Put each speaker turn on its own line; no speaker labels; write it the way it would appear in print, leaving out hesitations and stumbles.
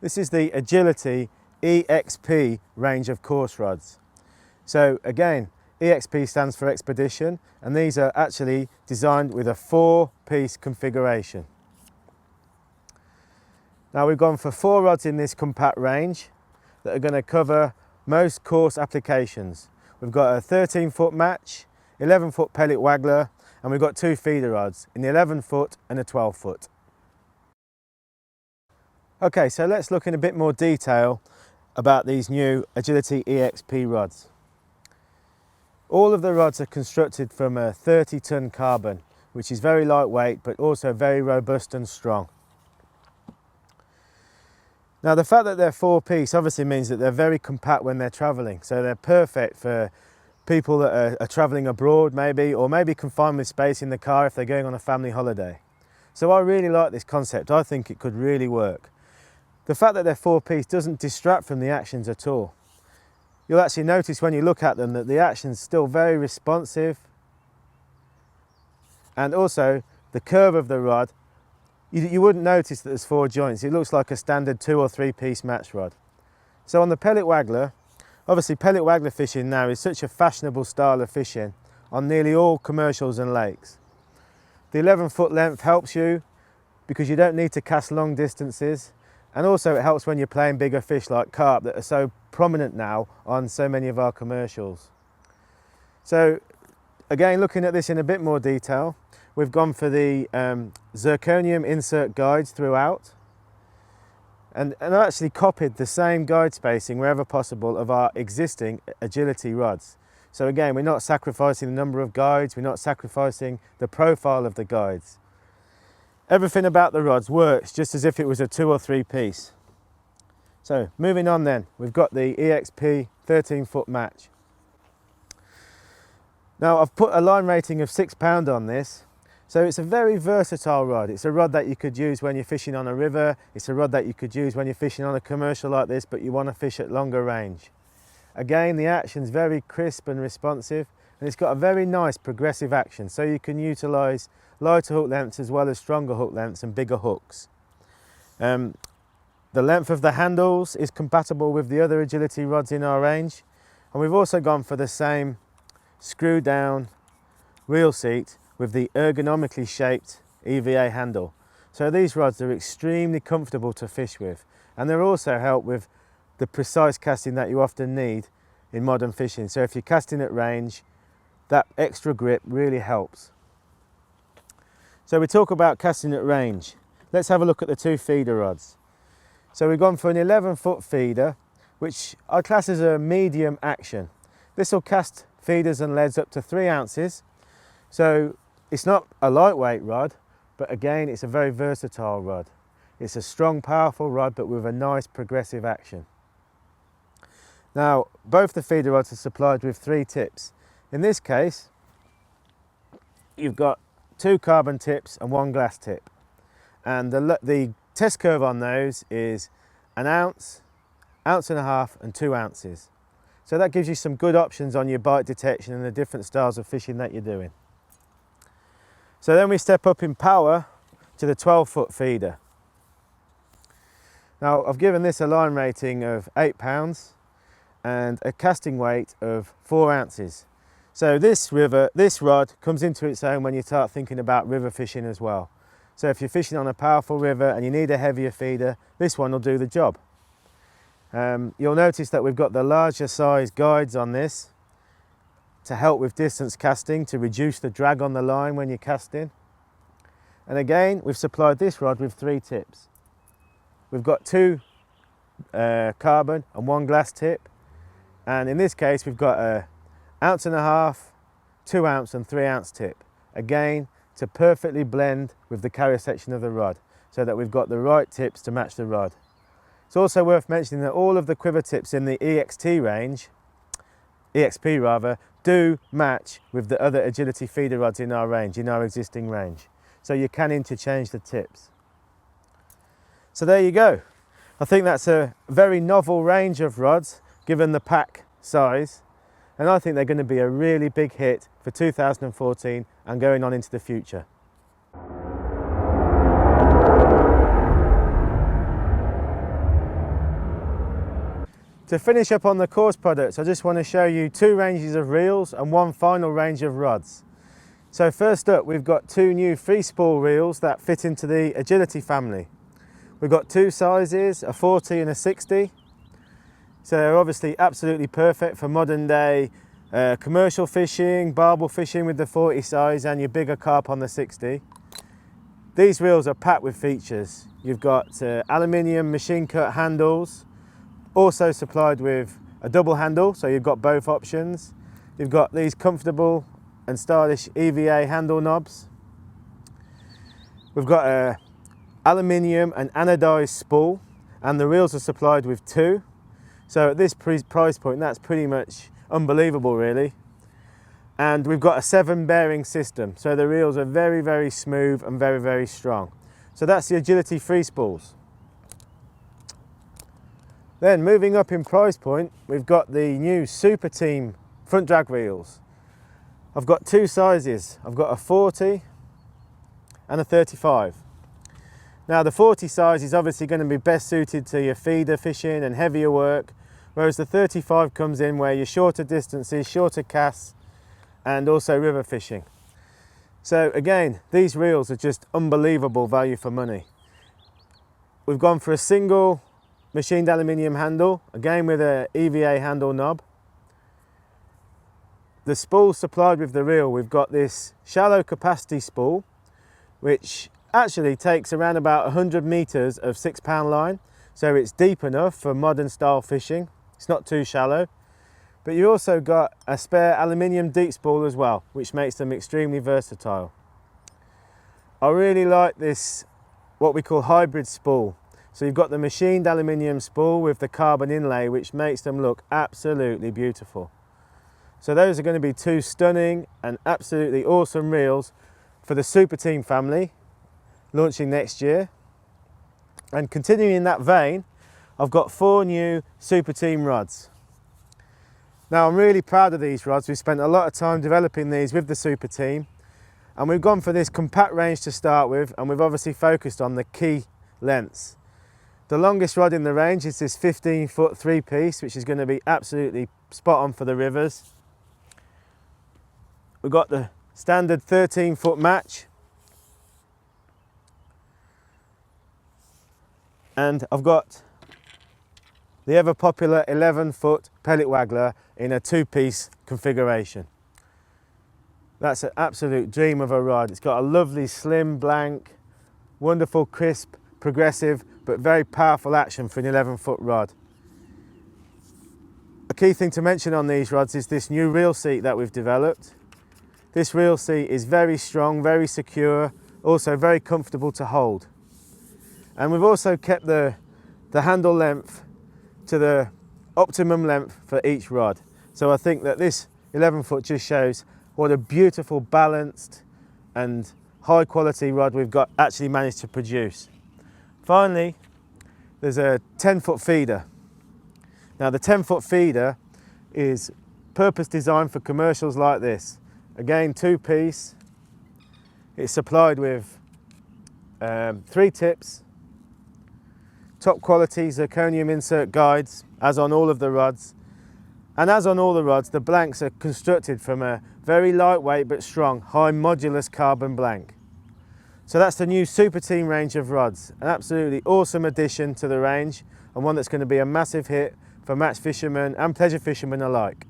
This is the Agility EXP range of coarse rods. So again, EXP stands for expedition, and these are actually designed with a 4-piece configuration. Now we've gone for 4 rods in this compact range that are going to cover most coarse applications. We've got a 13-foot match, 11-foot pellet waggler, and we've got 2 feeder rods in the 11-foot and a 12-foot. Okay, so let's look in a bit more detail about these new Agility EXP rods. All of the rods are constructed from a 30-ton carbon, which is very lightweight but also very robust and strong. Now the fact that they're 4-piece obviously means that they're very compact when they're travelling, so they're perfect for people that are travelling abroad maybe, or maybe confined with space in the car if they're going on a family holiday. So I really like this concept. I think it could really work. The fact that they're 4-piece doesn't distract from the actions at all. You'll actually notice when you look at them that the action's still very responsive, and also the curve of the rod, you wouldn't notice that there's 4 joints. It looks like a standard 2 or 3-piece match rod. So on the pellet waggler, obviously pellet waggler fishing now is such a fashionable style of fishing on nearly all commercials and lakes. The 11-foot length helps you because you don't need to cast long distances, and also it helps when you're playing bigger fish like carp that are so prominent now on so many of our commercials. So again, looking at this in a bit more detail, we've gone for the zirconium insert guides throughout, and I actually copied the same guide spacing wherever possible of our existing Agility rods. So again, we're not sacrificing the number of guides, we're not sacrificing the profile of the guides. Everything about the rods works just as if it was a 2 or 3-piece. So moving on then, we've got the EXP 13-foot match. Now I've put a line rating of £6 on this. So it's a very versatile rod. It's a rod that you could use when you're fishing on a river. It's a rod that you could use when you're fishing on a commercial like this, but you want to fish at longer range. Again, the action's very crisp and responsive, and it's got a very nice progressive action, so you can utilise lighter hook lengths as well as stronger hook lengths and bigger hooks. The length of the handles is compatible with the other Agility rods in our range, and we've also gone for the same screw down reel seat with the ergonomically shaped EVA handle. So these rods are extremely comfortable to fish with, and they also help with the precise casting that you often need in modern fishing. So if you're casting at range, that extra grip really helps. So we talk about casting at range. Let's have a look at the 2 feeder rods. So we've gone for an 11-foot feeder, which I class as a medium action. This will cast feeders and leads up to 3 ounces. So it's not a lightweight rod, but again, it's a very versatile rod. It's a strong, powerful rod, but with a nice progressive action. Now, both the feeder rods are supplied with 3 tips. In this case, you've got 2 carbon tips and 1 glass tip. And the test curve on those is 1 ounce, 1.5 ounces, and 2 ounces. So that gives you some good options on your bite detection and the different styles of fishing that you're doing. So then we step up in power to the 12-foot feeder. Now I've given this a line rating of £8 and a casting weight of 4 ounces. So this rod comes into its own when you start thinking about river fishing as well. So if you're fishing on a powerful river and you need a heavier feeder, this one will do the job. You'll notice that we've got the larger size guides on this to help with distance casting, to reduce the drag on the line when you're casting. And again, we've supplied this rod with 3 tips. We've got 2 carbon and 1 glass tip, and in this case we've got a 1.5 ounces, 2 ounce and 3 ounce tip, again to perfectly blend with the carrier section of the rod, so that we've got the right tips to match the rod. It's also worth mentioning that all of the quiver tips in the EXP range do match with the other Agility feeder rods in our range, in our existing range. So you can interchange the tips. So there you go. I think that's a very novel range of rods given the pack size, and I think they're going to be a really big hit for 2014 and going on into the future. To finish up on the Coarse products, I just want to show you 2 ranges of reels and 1 final range of rods. So first up, we've got 2 new free spool reels that fit into the Agility family. We've got 2 sizes, a 40 and a 60. So they're obviously absolutely perfect for modern day commercial fishing, barbel fishing with the 40 size and your bigger carp on the 60. These reels are packed with features. You've got aluminium machine cut handles, also supplied with a double handle, so you've got both options. You've got these comfortable and stylish EVA handle knobs. We've got a aluminium and anodized spool, and the reels are supplied with 2. So at this price point, that's pretty much unbelievable really. And we've got a 7 bearing system, so the reels are very, very smooth and very, very strong. So that's the Agility free spools. Then moving up in price point, we've got the new Superteam front drag reels. I've got 2 sizes. I've got a 40 and a 35. Now the 40 size is obviously going to be best suited to your feeder fishing and heavier work, whereas the 35 comes in where you're shorter distances, shorter casts, and also river fishing. So again, these reels are just unbelievable value for money. We've gone for a single machined aluminium handle, again with a EVA handle knob. The spool supplied with the reel, we've got this shallow capacity spool, which actually takes around about 100 meters of 6-pound line. So it's deep enough for modern style fishing. It's not too shallow. But you also got a spare aluminium deep spool as well, which makes them extremely versatile. I really like this, what we call hybrid spool. So you've got the machined aluminium spool with the carbon inlay, which makes them look absolutely beautiful. So those are going to be 2 stunning and absolutely awesome reels for the Superteam family, launching next year. And continuing in that vein, I've got 4 new Superteam rods. Now I'm really proud of these rods. We've spent a lot of time developing these with the Superteam, and we've gone for this compact range to start with, and we've obviously focused on the key lengths. The longest rod in the range is this 15-foot 3-piece, which is going to be absolutely spot on for the rivers. We've got the standard 13-foot match, and I've got the ever popular 11-foot pellet waggler in a 2-piece configuration. That's an absolute dream of a rod. It's got a lovely slim blank, wonderful crisp, progressive, but very powerful action for an 11-foot rod. A key thing to mention on these rods is this new reel seat that we've developed. This reel seat is very strong, very secure, also very comfortable to hold. And we've also kept the handle length to the optimum length for each rod. So I think that this 11-foot just shows what a beautiful, balanced and high quality rod we've got actually managed to produce. Finally, there's a 10-foot feeder. Now the 10-foot feeder is purpose designed for commercials like this. Again, 2-piece. It's supplied with 3 tips, top quality zirconium insert guides, as on all of the rods. And as on all the rods, the blanks are constructed from a very lightweight but strong high modulus carbon blank. So that's the new Superteam range of rods, an absolutely awesome addition to the range, and one that's going to be a massive hit for match fishermen and pleasure fishermen alike.